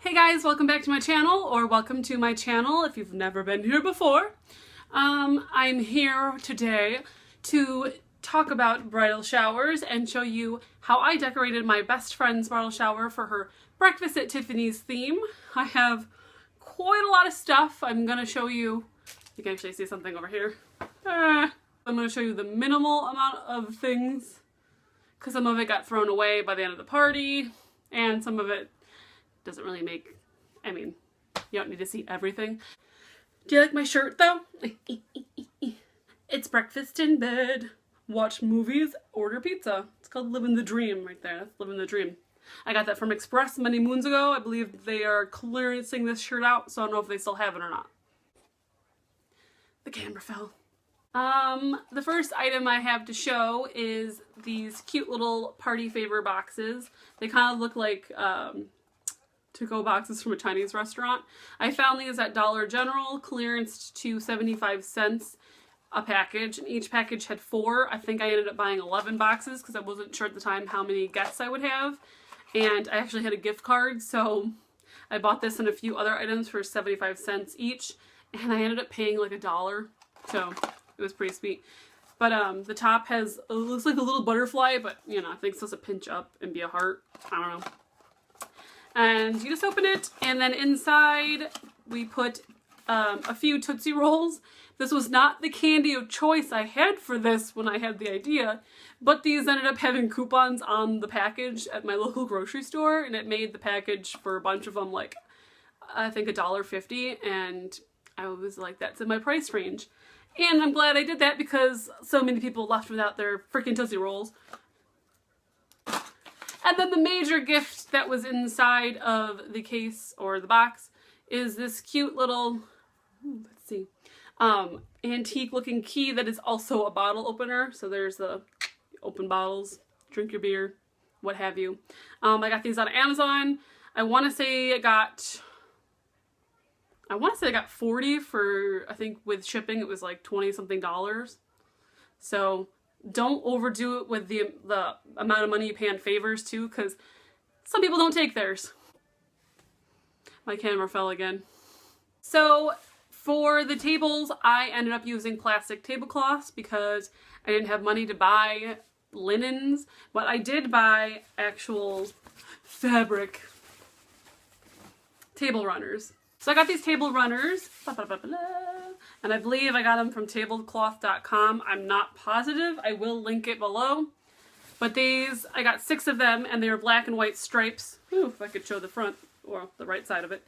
Hey guys, welcome back to my channel, or welcome to my channel if you've never been here before. I'm here today to talk about bridal showers and show you how I decorated my best friend's bridal shower for her Breakfast at Tiffany's theme. I have quite a lot of stuff. I'm going to show you, you can actually see something over here. I'm going to show you the minimal amount of things because some of it got thrown away by the end of the party and some of it doesn't really make, I mean, you don't need to see everything. Do you like my shirt though? It's breakfast in bed, watch movies, order pizza. It's called Living the Dream right there. That's Living the Dream. I got that from Express many moons ago. I believe they are clearancing this shirt out, so I don't know if they still have it or not. The camera fell. The first item I have to show is these cute little party favor boxes. They kind of look like to-go boxes from a Chinese restaurant. I found these at Dollar General, clearanced to 75 cents a package, and each package had 4. I think I ended up buying 11 boxes because I wasn't sure at the time how many guests I would have, and I actually had a gift card, so I bought this and a few other items for 75 cents each, and I ended up paying like $1, so it was pretty sweet. But the top has, it looks like a little butterfly, but you know, I think it's supposed to pinch up and be a heart. I don't know. And you just open it, and then inside we put a few Tootsie Rolls. This was not the candy of choice I had for this when I had the idea, but these ended up having coupons on the package at my local grocery store, and it made the package for a bunch of them like, I think $1.50, and I was like, that's in my price range. And I'm glad I did that because so many people left without their freaking Tootsie Rolls. And then the major gift that was inside of the case or the box is this cute little, let's see, antique looking key that is also a bottle opener. So there's the open bottles, drink your beer, what have you. I got these on Amazon. I want to say I got 40 for, I think with shipping it was like 20 something dollars. So don't overdo it with the amount of money you pay on favors too, because some people don't take theirs. My camera fell again. So for the tables, I ended up using plastic tablecloths because I didn't have money to buy linens, but I did buy actual fabric table runners. So I got these table runners, and I believe I got them from tablecloth.com. I'm not positive. I will link it below. But these, I got 6 of them, and they were black and white stripes. Ooh, if I could show the front, or the right side of it.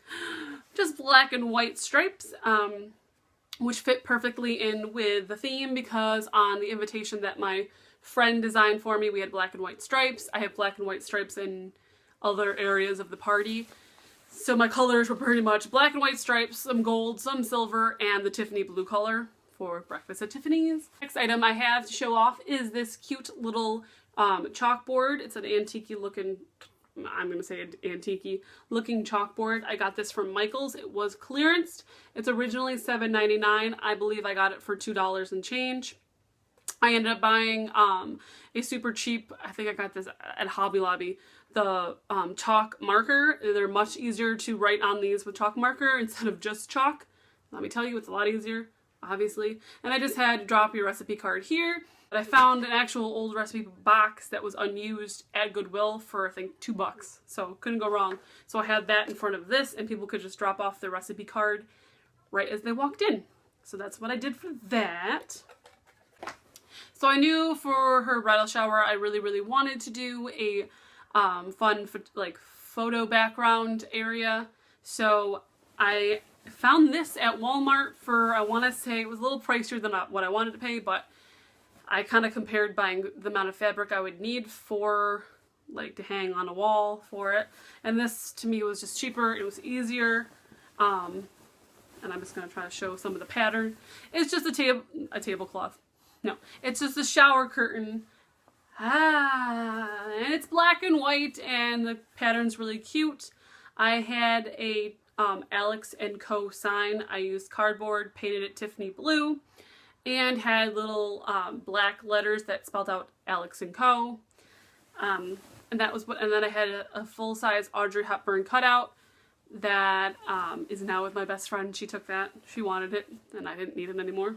Just black and white stripes, which fit perfectly in with the theme because on the invitation that my friend designed for me, we had black and white stripes. I have black and white stripes in other areas of the party. So my colors were pretty much black and white stripes, some gold, some silver, and the Tiffany blue color for Breakfast at Tiffany's. Next item I have to show off is this cute little chalkboard. It's an antique-y looking, I'm going to say antique-y looking chalkboard. I got this from Michael's. It was clearanced. It's originally $7.99. I believe I got it for $2 and change. I ended up buying a super cheap, I think I got this at Hobby Lobby, the chalk marker. They're much easier to write on these with chalk marker instead of just chalk. Let me tell you, it's a lot easier, obviously. And I just had to drop your recipe card here. But I found an actual old recipe box that was unused at Goodwill for, I think, $2. So couldn't go wrong. So I had that in front of this, and people could just drop off their recipe card right as they walked in. So that's what I did for that. So I knew for her bridal shower, I really wanted to do a fun like photo background area. So I found this at Walmart for, I want to say it was a little pricier than what I wanted to pay, but I kind of compared buying the amount of fabric I would need for like to hang on a wall for it, and this to me was just cheaper. It was easier, and I'm just going to try to show some of the pattern. It's just a tablecloth. No, it's just a shower curtain. And it's black and white, and the pattern's really cute. I had a Alex & Co. sign. I used cardboard, painted it Tiffany blue, and had little black letters that spelled out Alex & Co. And that was what. And then I had a full-size Audrey Hepburn cutout that is now with my best friend. She took that. She wanted it, and I didn't need it anymore.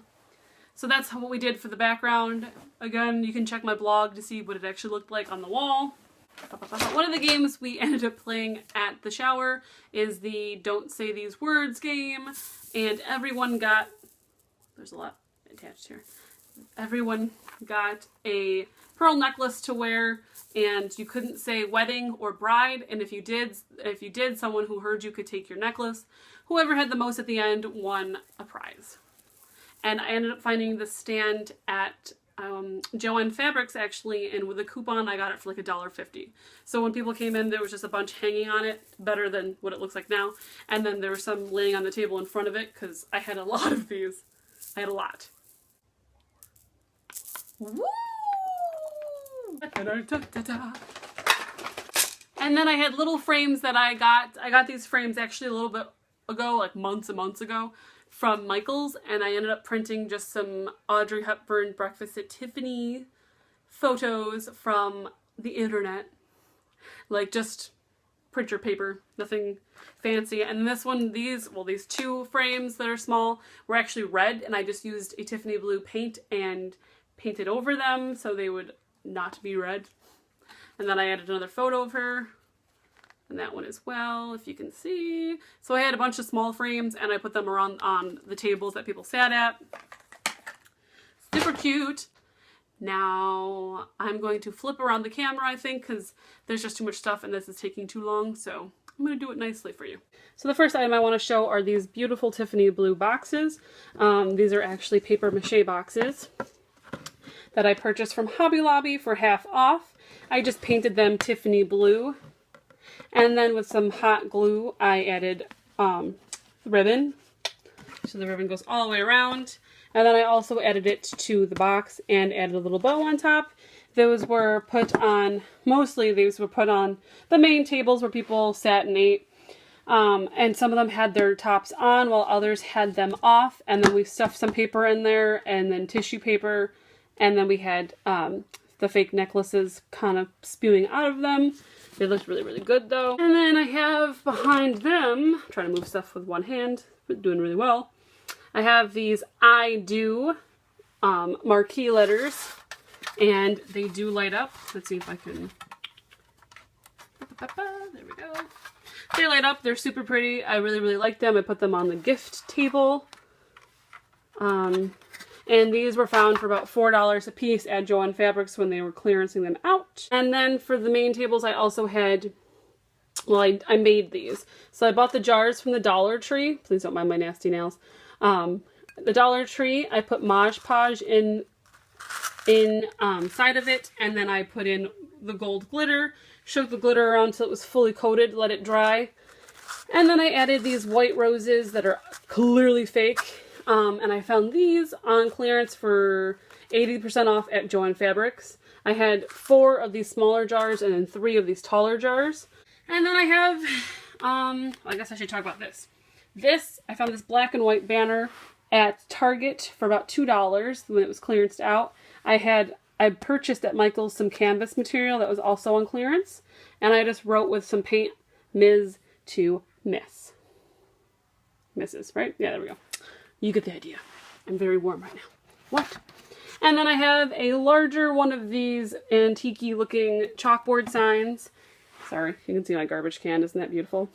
So that's what we did for the background. Again, you can check my blog to see what it actually looked like on the wall. One of the games we ended up playing at the shower is the Don't Say These Words game, and everyone got, there's a lot attached here, everyone got a pearl necklace to wear, and you couldn't say wedding or bride, and if you did, someone who heard you could take your necklace. Whoever had the most at the end won a prize. And I ended up finding the stand at Joann Fabrics actually, and with a coupon I got it for like $1.50. So when people came in, there was just a bunch hanging on it, better than what it looks like now. And then there was some laying on the table in front of it, because I had a lot of these. I had a lot. Woo! And then I had little frames that I got these frames actually a little bit ago, like months and months ago, from Michael's, and I ended up printing just some Audrey Hepburn Breakfast at Tiffany photos from the internet. Like just printer paper, nothing fancy. And this one, these two frames that are small were actually red, and I just used a Tiffany blue paint and painted over them so they would not be red. And then I added another photo of her, and that one as well, if you can see. So I had a bunch of small frames, and I put them around on the tables that people sat at. Super cute. Now I'm going to flip around the camera, I think, because there's just too much stuff and this is taking too long, so I'm going to do it nicely for you. So the first item I want to show are these beautiful Tiffany blue boxes. These are actually paper mache boxes that I purchased from Hobby Lobby for half off. I just painted them Tiffany blue. And then with some hot glue, I added ribbon. So the ribbon goes all the way around. And then I also added it to the box and added a little bow on top. Those were put on, mostly these were put on the main tables where people sat and ate. And some of them had their tops on while others had them off. And then we stuffed some paper in there and then tissue paper. And then we had the fake necklaces kind of spewing out of them. They looked really, really good though. And then I have behind them, I'm trying to move stuff with one hand, but doing really well. I have these I Do Marquee Letters, and they do light up. Let's see if I can, there we go. They light up, they're super pretty. I really, really like them. I put them on the gift table. And these were found for about $4 a piece at Joann Fabrics when they were clearancing them out. And then for the main tables, I also had, well, I made these. So I bought the jars from the Dollar Tree. Please don't mind my nasty nails. The Dollar Tree, I put Mache side of it, and then I put in the gold glitter, shook the glitter around until it was fully coated, let it dry. And then I added these white roses that are clearly fake. And I found these on clearance for 80% off at Joann Fabrics. I had 4 of these smaller jars and then 3 of these taller jars. And then I have, I guess I should talk about this. I found this black and white banner at Target for about $2 when it was clearanced out. I purchased at Michael's some canvas material that was also on clearance. And I just wrote with some paint, Ms. to Miss. Mrs., right? Yeah, there we go. You get the idea. I'm very warm right now. What? And then I have a larger one of these antique-y looking chalkboard signs. Sorry, you can see my garbage can. Isn't that beautiful?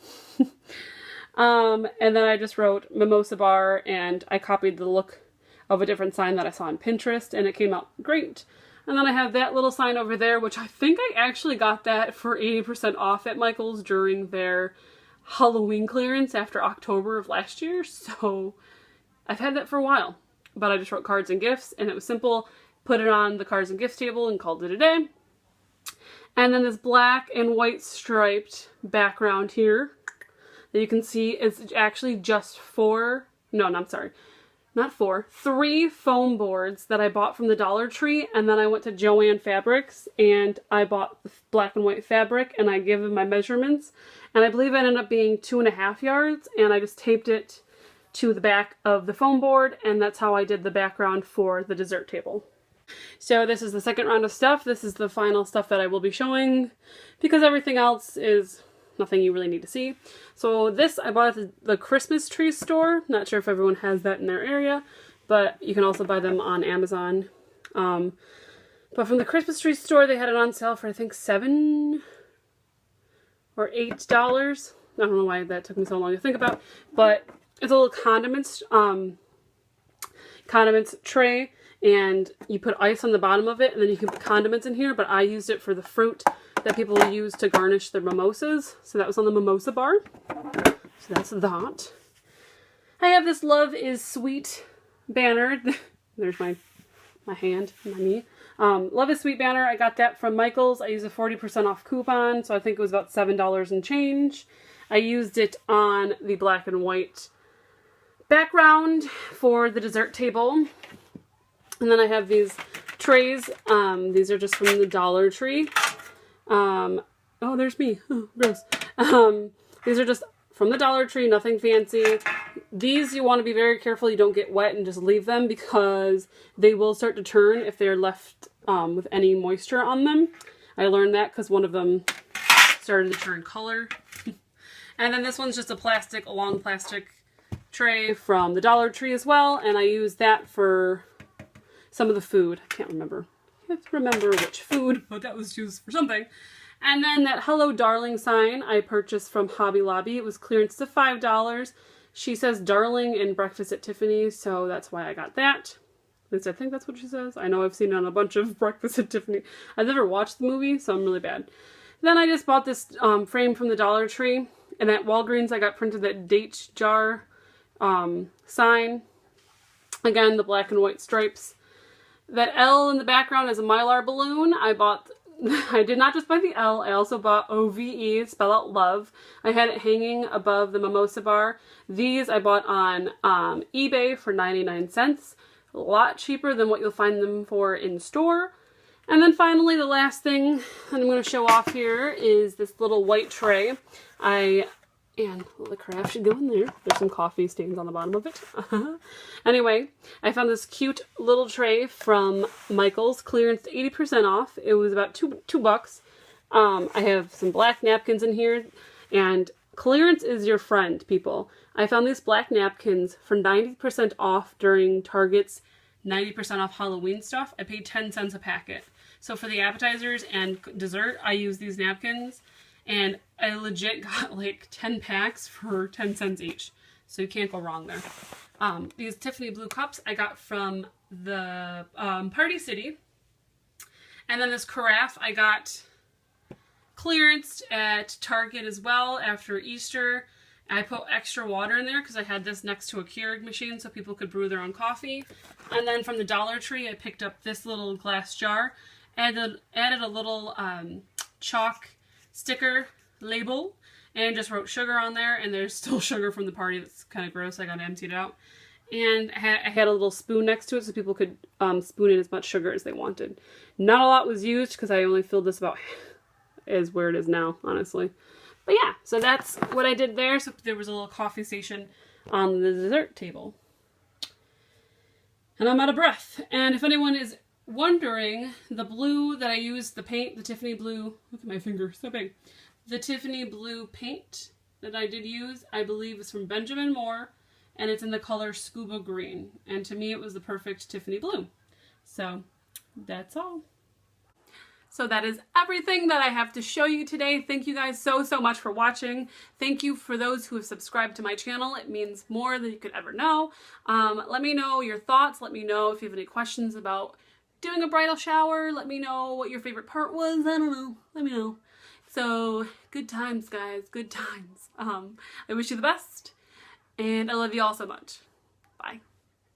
And then I just wrote Mimosa Bar, and I copied the look of a different sign that I saw on Pinterest, and it came out great. And then I have that little sign over there, which I think I actually got that for 80% off at Michael's during their Halloween clearance after October of last year. So I've had that for a while, but I just wrote cards and gifts, and it was simple. Put it on the cards and gifts table and called it a day. And then this black and white striped background here that you can see is actually just 3 foam boards that I bought from the Dollar Tree, and then I went to Joann Fabrics and I bought the black and white fabric, and I gave them my measurements, and I believe it ended up being 2.5 yards, and I just taped it to the back of the foam board, and that's how I did the background for the dessert table. So this is the second round of stuff. This is the final stuff that I will be showing, because everything else is nothing you really need to see. So this I bought at the Christmas tree store. Not sure if everyone has that in their area, but you can also buy them on Amazon. But from the Christmas tree store, they had it on sale for I think $7 or $8. I don't know why that took me so long to think about, but it's a little condiments tray, and you put ice on the bottom of it, and then you can put condiments in here, but I used it for the fruit that people use to garnish their mimosas. So that was on the mimosa bar. So that's that. I have this Love is Sweet banner. There's my hand, my knee. Love is Sweet banner. I got that from Michael's. I used a 40% off coupon, so I think it was about $7 and change. I used it on the black and white background for the dessert table. And then I have these trays. These are just from the Dollar Tree. Oh, there's me. Oh, gross. These are just from the Dollar Tree, nothing fancy. These you want to be very careful you don't get wet and just leave them, because they will start to turn if they're left with any moisture on them. I learned that because one of them started to turn color. And then this one's just a long plastic tray from the Dollar Tree as well, and I use that for some of the food. I can't remember. I have to remember which food, but that was used for something. And then that Hello Darling sign I purchased from Hobby Lobby. It was clearance to $5. She says darling in Breakfast at Tiffany's, so that's why I got that. At least I think that's what she says. I know I've seen it on a bunch of Breakfast at Tiffany. I've never watched the movie, so I'm really bad. Then I just bought this frame from the Dollar Tree. And at Walgreens I got printed that date jar sign. Again, the black and white stripes. That L in the background is a Mylar balloon. I did not just buy the L, I also bought OVE, spell out love. I had it hanging above the mimosa bar. These I bought on eBay for 99 cents. A lot cheaper than what you'll find them for in store. And then finally, the last thing that I'm going to show off here is this little white tray. And the craft should go in there. There's some coffee stains on the bottom of it. Anyway, I found this cute little tray from Michael's, clearance 80% off. It was about $2. I have some black napkins in here, and clearance is your friend, people. I found these black napkins for 90% off during Target's 90% off Halloween stuff. I paid 10 cents a packet. So for the appetizers and dessert, I use these napkins. And I legit got like 10 packs for 10 cents each. So you can't go wrong there. These Tiffany blue cups I got from the Party City. And then this carafe I got clearanced at Target as well after Easter. I put extra water in there because I had this next to a Keurig machine so people could brew their own coffee. And then from the Dollar Tree I picked up this little glass jar. Added a little chalk sticker label and just wrote sugar on there, and there's still sugar from the party that's kind of gross. I got emptied out. And I had a little spoon next to it so people could spoon in as much sugar as they wanted. Not a lot was used because I only filled this about as where it is now, honestly. But yeah, so that's what I did there. So there was a little coffee station on the dessert table. And I'm out of breath. And if anyone is wondering, the blue that I used, the paint, the Tiffany blue, look at my finger, so big. The Tiffany blue paint that I did use, I believe is from Benjamin Moore, and it's in the color Scuba Green. And to me it was the perfect Tiffany blue. So that's all. So that is everything that I have to show you today. Thank you guys so much for watching. Thank you for those who have subscribed to my channel. It means more than you could ever know. Let me know your thoughts. Let me know if you have any questions about doing a bridal shower. Let me know what your favorite part was. I don't know. Let me know. So good times, guys. Good times. I wish you the best, and I love you all so much. Bye.